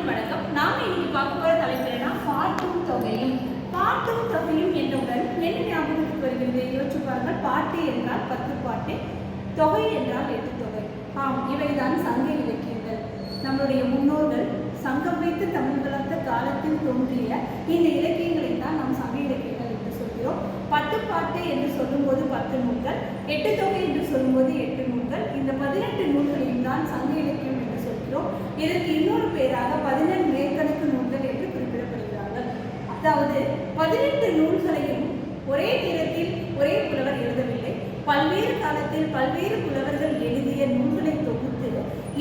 அனைவருக்கும் வணக்கம். நாம இன்னைக்கு பார்க்க போற தலைப்புனா பாட்டும் தொகையும். பாட்டும் தொகையும் என்றவுடன் என்ன ஞாபகத்துக்கு வருகிறது? யோசிச்சு பாருங்கள். பாட்டு என்றால் 10 பாட்டு, தொகை என்றால் 8 தொகை. இவைதான் சங்க இலக்கியங்கள். நம்மளுடைய முன்னோர்கள் சங்கம் வைத்து தமிழ் வளர்த்த காலத்தில் தோன்றிய இந்த இலக்கியங்களை தான் நாம் சங்க இலக்கியங்கள் என்று சொல்கிறோம். 10 பாட்டு என்று சொல்லும்போது 10 நூல்கள், 8 தொகை என்று சொல்லும்போது 8 நூல்கள். இந்த 18 நூல்களையும் தான் சங்க இலக்கியம் என்று சொல்கிறோம். இதற்கு இன்னொரு பேராக 17 மேற்கணக்கு நூல்கள் என்று குறிப்பிடப்படுகிறார்கள். அதாவது 18 நூல்களையும் ஒரே நேரத்தில் ஒரே புலவர் எழுதவில்லை. பல்வேறு காலத்தில் பல்வேறு புலவர்கள் எழுதிய நூல்களை தொகுத்து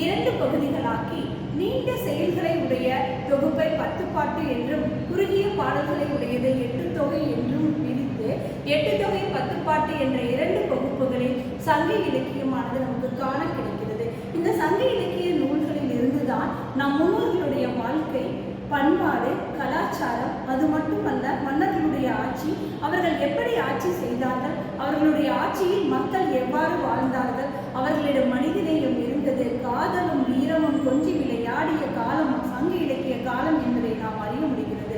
2 பகுதிகளாக்கி நீண்ட செயல்களை உடைய தொகுப்பை 10 பாட்டு என்றும், குறுகிய பாடல்களை உடையது 8 தொகை என்றும் பிரித்து 8 தொகை 10 பாட்டு என்ற 2 பகுப்புகளில் சங்க இலக்கியமானது நமக்கு காண கிடைக்கிறது. இந்த சங்க இலக்கிய நூல்களில் இருந்துதான் நம் முன்னோர்களுடைய வாழ்க்கை, பண்பாடு, கலாச்சாரம், அது மட்டுமல்ல மன்னர்களுடைய ஆட்சி, அவர்கள் எப்படி ஆட்சி செய்தார்கள், அவர்களுடைய ஆட்சியில் மக்கள் எவ்வாறு வாழ்ந்தார்கள், அவர்களிடம் மனிதநேயம் இருந்தது, காதலும் வீரமும் கொஞ்சி விளையாடிய காலம் சங்க இலக்கிய காலம் என்பதை நாம் அறிய முடிகிறது.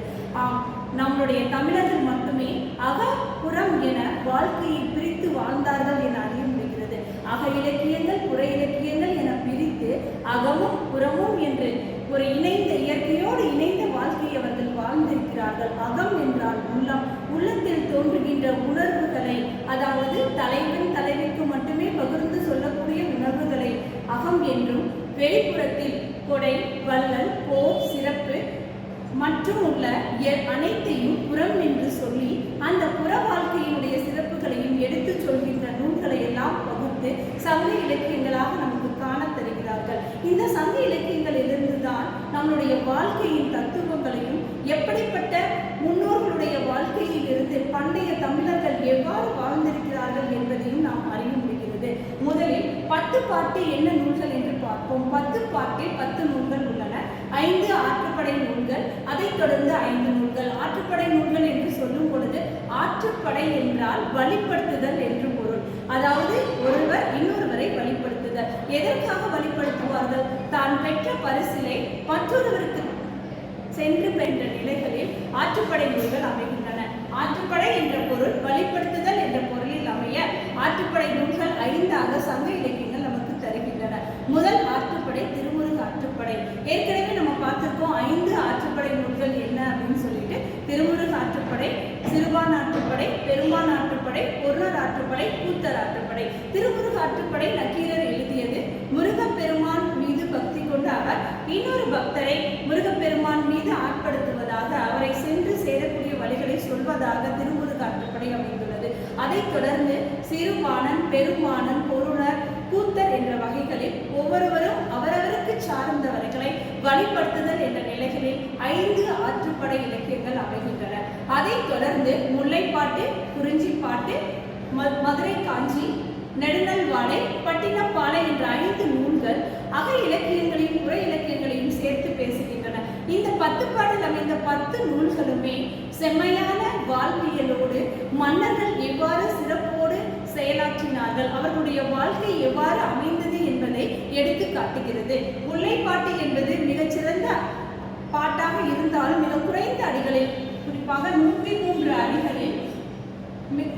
நம்முடைய தமிழர்கள் மட்டுமே அகப்புறம் என வாழ்க்கையை பிரித்து வாழ்ந்தார்கள் என அறிய முடிகிறது. அக இலக்கியங்கள், புற இலக்கியங்கள் என பிரித்து அகமும் புறமும் என்று ஒரு இணைந்த இயற்கையோடு இணைந்த வாழ்க்கையை அவர்கள் வாழ்ந்திருக்கிறார்கள். அகம் என்றால் உள்ளம், உள்ளத்தில் தோன்றுகின்ற உணர்வுகளை, அதாவது தலைவன் தலைவிக்கு மட்டுமே பகிர்ந்து சொல்லக்கூடிய உணர்வுகளை அகம் என்றும், வெளிப்புறத்தில் கொடை, வள்ளல், போர், சிறப்பு மற்றும் உள்ள அனைத்தையும் புறம் என்று சொல்லி அந்த புற வாழ்க்கையினுடைய சிறப்புகளையும் எடுத்து சொல்கின்ற நூல்களை எல்லாம் வகுத்து சங்க இலக்கியங்களாக நமக்கு காண தருகிறார்கள். இந்த சங்க இலக்கியங்களிலிருந்துதான் நம்முடைய வாழ்க்கையின் தத்துவங்களையும், எப்படிப்பட்ட முன்னோர்களுடைய வாழ்க்கையில் இருந்து பண்டைய தமிழர்கள் எவ்வாறு வாழ்ந்திருக்கிறார்கள் என்பதையும் நாம் அறிய முடிகிறது. முதலில் 10 பாட்டு என்ன நூல்கள் என்று பார்ப்போம். 10 பாட்டில் 10 நூல்கள் உள்ளன. 5 ஆற்றுப்படை நூல்கள், அதைத் தொடர்ந்து 5 நூல்கள். ஆற்றுப்படை நூல்கள் என்று சொல்லும் பொழுது ஆற்றுப்படை என்றால் வழிபடுத்துதல் என்று பொருள். அதாவது ஒருவர் இன்னொருவரை வழிபடுத்துதல். எதற்காக வழிபடுத்துவார்கள்? தான் பெற்ற பரிசிலை மற்றொருவருக்கு சென்று பெற்ற நிலைகளில் ஆற்றுப்படை நூல்கள் அமைகின்றன. ஆற்றுப்படை என்ற பொருள் வழிபடுத்துதல் என்ற பொருளில் அமைய ஆற்றுப்படை நூல்கள் 5ஆக சங்க இலக்கியங்கள் நமக்கு தருகின்றன. முதல் ஆற்றுப்படை திருமுருக ஆற்றுப்படை. ஏற்கனவே நம்ம பார்த்திருக்கோம் 5 ஆற்றுப்படை நூல்கள் என்ன அப்படின்னு சொல்லிட்டு. திருமுருக ஆற்றுப்படை, சிறுபான் ஆற்றுப்படை, பெரும்பான் ஆற்றுப்படை, பொருளர் ஆற்றுப்படை, கூத்தர் ஆற்றுப்படை. திருமுருக ஆற்றுப்படை நக்கீரர் எழுதியது. முருகப்பெருமான் மீது பக்தி கொண்ட அவர் இன்னொரு பக்தரை முருகப்பெருமான் மீது ஆட்படுத்துவதாக, அவரை சென்று சேரக்கூடிய வழிகளை சொல்வதாக திருமுருக ஆற்றுப்படை அமைந்துள்ளது. அதைத் தொடர்ந்து சிறுபாணன், பெருமானன், பொருளர், கூத்தர் என்ற வகைகளில் ஒவ்வொருவரும் அவரவருக்கு சார்ந்தவர்களை வழிபடுத்துதல் என்ற நிலைகளில் 5 ஆற்றுப்படை இலக்கியங்கள் அமைகின்றன. அதைத் தொடர்ந்து முல்லைப்பாட்டு, குறிஞ்சிப்பாட்டு, மதுரை காஞ்சி, நெடுநல்வாடை, பட்டினப்பாலை என்ற 5 நூல்கள் அக இலக்கியங்களையும் புற இலக்கியங்களையும் சேர்த்து பேசுகின்றன. இந்த 10 பாடல் அமைந்த 10 நூல்களுமே செம்மையான வாழ்வியலோடு மன்னர்கள் எவ்வாறு சிறப்போடு செயலாற்றினார்கள், அவர்களுடைய வாழ்க்கை எவ்வாறு அமைந்தது என்பதை எடுத்து காட்டுகிறது. முல்லைப்பாட்டு என்பது மிகச்சிறந்த பாட்டாக இருந்தாலும் மிக குறைந்த அடிகளில், குறிப்பாக 103 அடிகளில்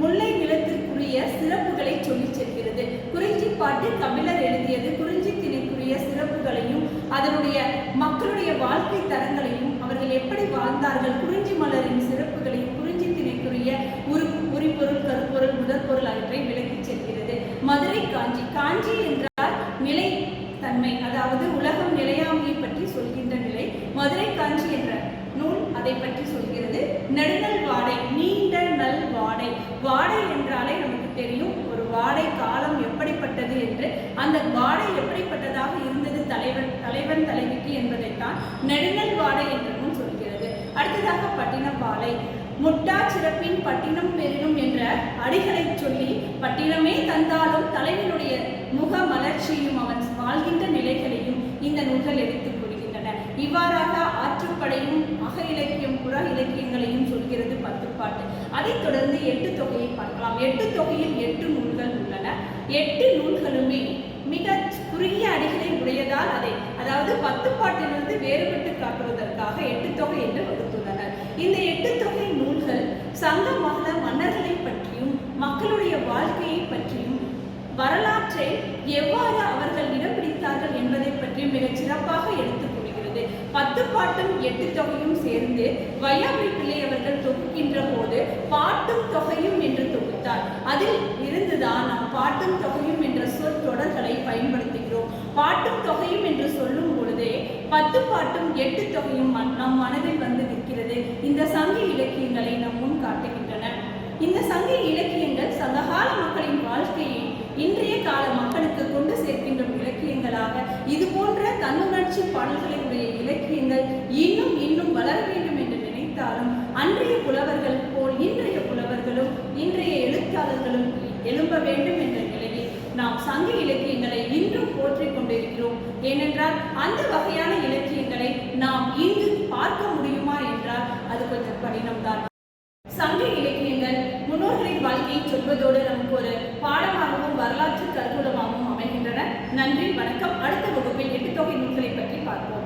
முல்லை நிலத்திற்குரிய சிறப்புகளை சொல்லி செல்கிறது. குறிஞ்சிப்பாட்டு கபிலர் எழுதியது. குறிஞ்சி திணைக்குரிய சிறப்புகளையும் அதனுடைய மக்களுடைய வாழ்க்கை தரங்களையும், அவர்கள் எப்படி வாழ்ந்தார்கள், குறிஞ்சி மலரின் சிறப்புகளையும், குறிஞ்சி திணைக்குரிய உரிபொருள், கருப்பொருள், முதற்பொருள் அவற்றை விளக்கி செல்கிறது. மதுரை காஞ்சி. காஞ்சி என்றால் நிலை தன்மை, அதாவது உலகம் நிலையாமையை பற்றி சொல்கின்ற நிலை. மதுரை காஞ்சி என்ற நூல் அதை பற்றி சொல்கிறது. நெடுநல் வாடை, நீண்ட நல் வாடை. வாடை என்றாலே நமக்கு தெரியும் ஒரு வாடை காலம் எப்படிப்பட்டது என்று. அந்த வாடை எப்படிப்பட்டதாக இருந்தது தலைவன் தலைவிக்கு என்பதைத்தான் நெடுநல் வாடை என்ற நூல் சொல்கிறது. அடுத்ததாக பட்டினப்பாலை. முட்டா சிறப்பின் பட்டினம் பெரினும் என்ற அடிகளை சொல்லி பட்டினமே தந்தாலும் தலைவனுடைய முக மலர்ச்சியும் அவன் வாழ்கின்ற நிலைகளையும் இந்த நூல்கள் எடுத்துக் கொள்கின்றன. இவ்வாறாக ஆற்றுப்படையும் அக இலக்கியம் புற இலக்கியங்களையும் சொல்கிறது 10 பாட்டு. அதைத் தொடர்ந்து 8 தொகையை பார்க்கலாம். 8 தொகையில் 8 நூல்கள் உள்ளன. 8 நூல்களுமே மிக குறுகிய அடிகளை உடையதால் அதாவது 10 பாட்டிலிருந்து வேறுபட்டு காட்டுவதற்காக எட்டுத்தொகை என்று வகுத்துள்ளனர். இந்த எட்டுத்தொகை நூல்கள் சங்க மகள மன்னர்களை பற்றியும் மக்களுடைய வாழ்க்கையை பற்றியும் வரலாற்றை எவ்வாறு அவர்கள் இடம் பிடித்தார்கள் என்பதை பற்றியும் மிகச் சிறப்பாக எடுத்துக் கொள்கிறது. 10 பாட்டும் 8 தொகையும் சேர்ந்து வையாபுரி பிள்ளை அவர்கள் தொகுக்கின்ற போது பாட்டும் தொகையும் என்று தொகுத்தார். அதில் இருந்துதான் நாம் பாட்டும் தொகையும் என்ற சொல் தொடர்களை பயன்படுத்துகிறோம். பாட்டும் தொகையும் என்று சொல்லும் பொழுதே 10 பாட்டும் 8 தொகையும் நம் மனதில் வந்து நிற்கிறது. இந்த சங்க இலக்கியங்களை நம் முன் காட்டுகின்றன. இந்த சங்க இலக்கியங்கள் சங்ககால மக்களின் வாழ்க்கையை இன்றைய கால மக்களுக்கு கொண்டு சேர்க்கின்ற இலக்கியங்களாக இது போன்ற தன்னுணர்ச்சி பாடல்களுடைய இலக்கியங்கள் இன்னும் இன்னும் வளர வேண்டும் என்று நினைத்தாலும் அன்றைய புலவர்கள் போல் இன்றைய புலவர்களும் இன்றைய எழுத்தாளர்களும் எழும்ப வேண்டும் என்ற நிலையில் நாம் சங்க இலக்கியங்களை இன்றும் போற்றிக் கொண்டிருக்கிறோம். ஏனென்றால் அந்த வகையான இலக்கியங்களை நாம் இங்கு பார்க்க முடியுமா என்றால் அது கொஞ்சம் கடினம்தான். சங்க இலக்கியங்கள் முன்னோர்களின் வாழ்க்கையை சொல்வதோடு நமக்கு ஒரு பாடமாகவும் வரலாற்று கருவூலமாகவும் அமைகின்றன. நன்றி, வணக்கம். அடுத்த வகுப்பில் எட்டுத்தொகை நூல்களை பற்றி பார்ப்போம்.